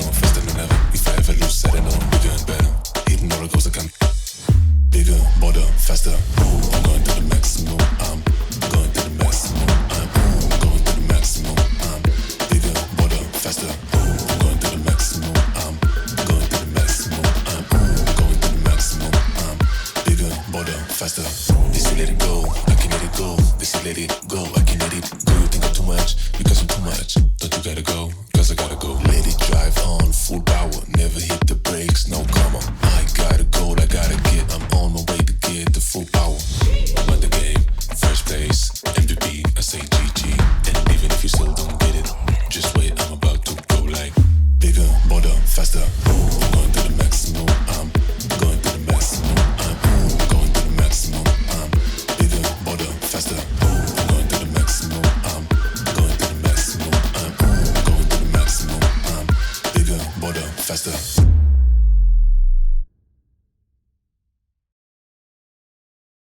going faster than ever. If I ever lose, I don't know. Bigger and better. Hitting roller coaster can. Bigger, bolder, faster. I'm going to the maximum. I'm going to the maximum. I'm going to the maximum. I'm bigger, bolder, faster. I'm going to the maximum. I'm going to the maximum. I'm going to the maximum. I'm bigger, bolder, faster. They say let it go, I can let it go. They say let it go, I can let it go. You think I'm too much because I'm too much. Don't you gotta go? Cause I gotta go. Let it drive on full power. Never hit the brakes, no come on. I gotta go, I gotta get. I'm on my way to get the full power. I'm at the game, first place, MVP. I say GG. And even if you still don't get it, just wait. I'm about to go like bigger, bolder, faster. I'm going to the maximum. I'm going to the maximum. I'm going to the maximum. I'm bigger, bolder, faster. I'm going to the maximum. I'm going to the maximum. I'm going to the maximum. I'm bigger, bolder, faster.